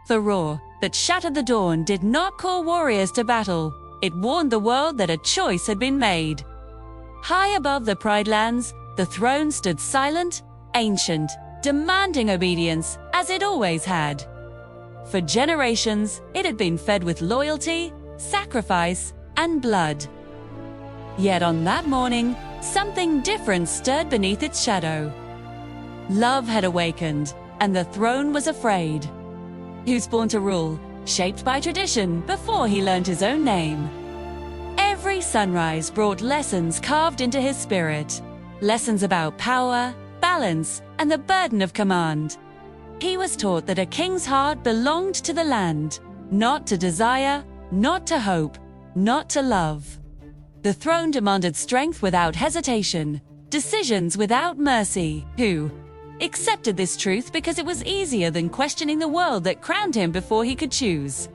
The roar that shattered the dawn did not call warriors to battle. It warned the world that a choice had been made. High above the Pride Lands, the throne stood silent, ancient, demanding obedience, as it always had. For generations, it had been fed with loyalty, sacrifice, and blood. Yet on that morning, something different stirred beneath its shadow. Love had awakened, and the throne was afraid. He was born to rule, shaped by tradition before he learned his own name. Every sunrise brought lessons carved into his spirit. Lessons about power, balance, and the burden of command. He was taught that a king's heart belonged to the land, not to desire, not to hope, not to love. The throne demanded strength without hesitation, decisions without mercy. Who accepted this truth because it was easier than questioning the world that crowned him before he could choose.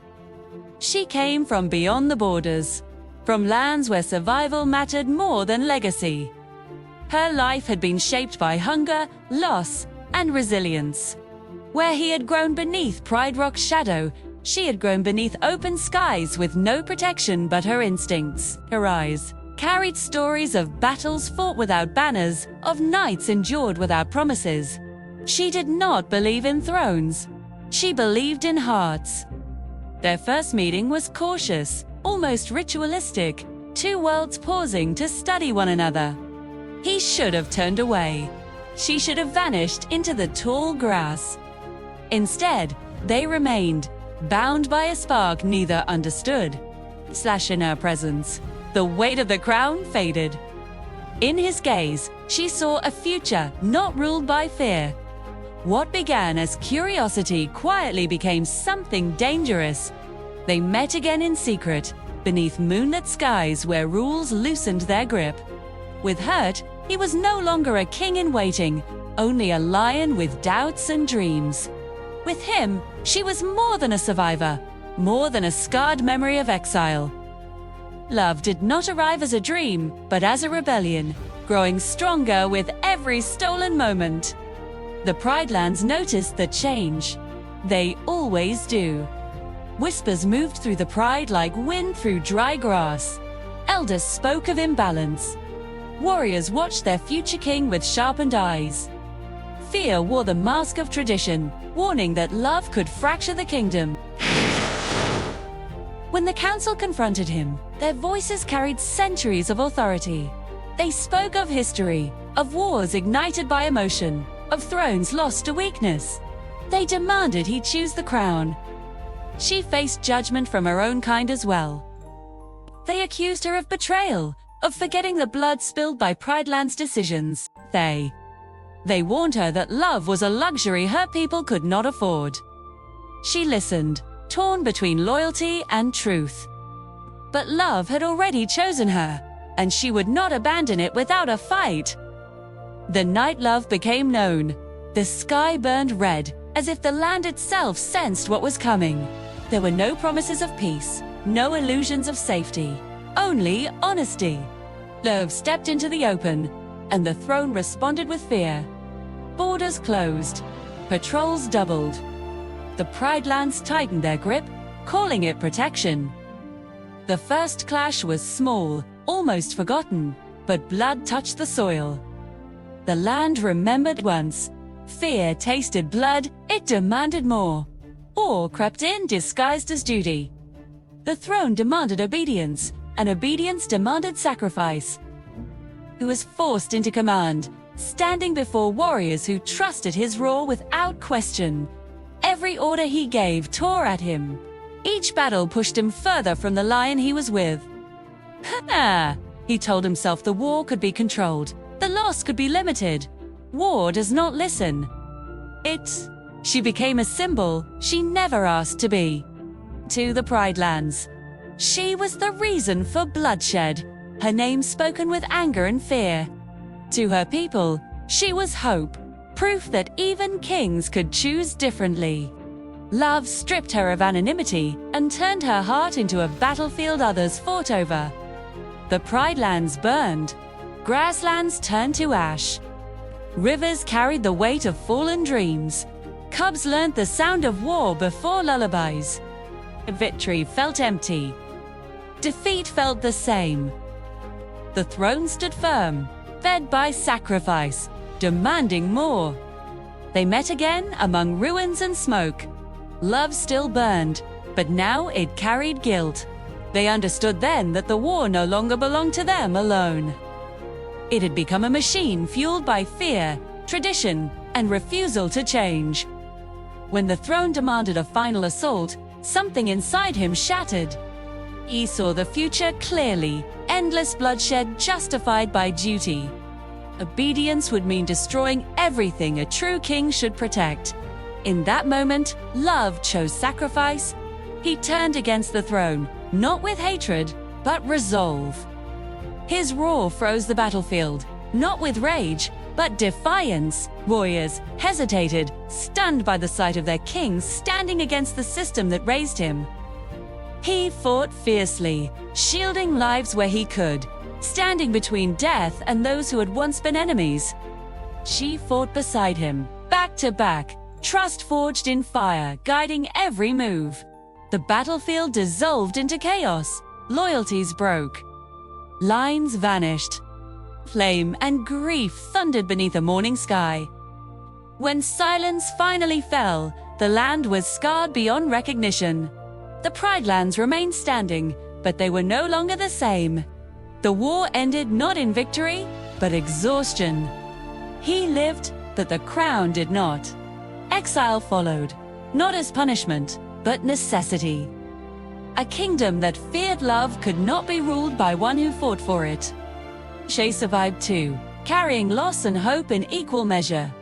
She came from beyond the borders, from lands where survival mattered more than legacy. Her life had been shaped by hunger, loss, and resilience. Where he had grown beneath Pride Rock's shadow, she had grown beneath open skies with no protection but her instincts. Her eyes carried stories of battles fought without banners, of nights endured without promises. She did not believe in thrones. She believed in hearts. Their first meeting was cautious, almost ritualistic, two worlds pausing to study one another. He should have turned away. She should have vanished into the tall grass. Instead, they remained, bound by a spark neither understood. In her presence, the weight of the crown faded. In his gaze, she saw a future not ruled by fear. What began as curiosity quietly became something dangerous. They met again in secret, beneath moonlit skies where rules loosened their grip. With hurt, he was no longer a king in waiting, only a lion with doubts and dreams. With him, she was more than a survivor, more than a scarred memory of exile. Love did not arrive as a dream, but as a rebellion, growing stronger with every stolen moment. The Pride Lands noticed the change. They always do. Whispers moved through the pride like wind through dry grass. Elders spoke of imbalance. Warriors watched their future king with sharpened eyes. Fear wore the mask of tradition, warning that love could fracture the kingdom. When the council confronted him, their voices carried centuries of authority. They spoke of history, of wars ignited by emotion, of thrones lost to weakness. They demanded he choose the crown. She faced judgment from her own kind as well. They accused her of betrayal, of forgetting the blood spilled by Pride Land's decisions. They warned her that love was a luxury her people could not afford. She listened, torn between loyalty and truth. But love had already chosen her, and she would not abandon it without a fight. The night love became known. The sky burned red, as if the land itself sensed what was coming. There were no promises of peace, no illusions of safety, only honesty. Love stepped into the open, and the throne responded with fear. Borders closed. Patrols doubled. The Pride Lands tightened their grip, calling it protection. The first clash was small, almost forgotten, but blood touched the soil. The land remembered once. Fear tasted blood, it demanded more. Awe crept in disguised as duty. The throne demanded obedience, and obedience demanded sacrifice. He was forced into command, standing before warriors who trusted his roar without question. Every order he gave tore at him. Each battle pushed him further from the lion he was with. He told himself the war could be controlled, the loss could be limited. War does not listen. She became a symbol she never asked to be. To the Pride Lands, she was the reason for bloodshed, her name spoken with anger and fear. To her people, she was hope, proof that even kings could choose differently. Love stripped her of anonymity and turned her heart into a battlefield others fought over. The Pride Lands burned. Grasslands turned to ash. Rivers carried the weight of fallen dreams. Cubs learned the sound of war before lullabies. Victory felt empty. Defeat felt the same. The throne stood firm, fed by sacrifice, demanding more. They met again among ruins and smoke. Love still burned, but now it carried guilt. They understood then that the war no longer belonged to them alone. It had become a machine fueled by fear, tradition, and refusal to change. When the throne demanded a final assault, something inside him shattered. He saw the future clearly, endless bloodshed justified by duty. Obedience would mean destroying everything a true king should protect. In that moment, love chose sacrifice. He turned against the throne, not with hatred, but resolve. His roar froze the battlefield, not with rage, but defiance. Warriors hesitated, stunned by the sight of their king standing against the system that raised him. He fought fiercely, shielding lives where he could, standing between death and those who had once been enemies. She fought beside him, back to back, trust forged in fire, guiding every move. The battlefield dissolved into chaos. Loyalties broke. Lines vanished. Flame and grief thundered beneath a morning sky. When silence finally fell, the land was scarred beyond recognition. The Pride Lands remained standing, but they were no longer the same. The war ended not in victory, but exhaustion. He lived, but the crown did not. Exile followed, not as punishment, but necessity. A kingdom that feared love could not be ruled by one who fought for it. She survived too, carrying loss and hope in equal measure.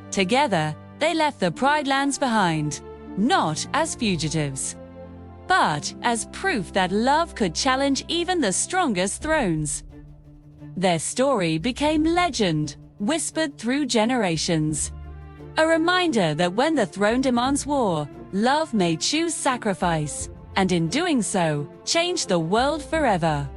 Together, they left the Pride Lands behind, not as fugitives, but as proof that love could challenge even the strongest thrones. Their story became legend, whispered through generations. A reminder that when the throne demands war, love may choose sacrifice, and in doing so, change the world forever.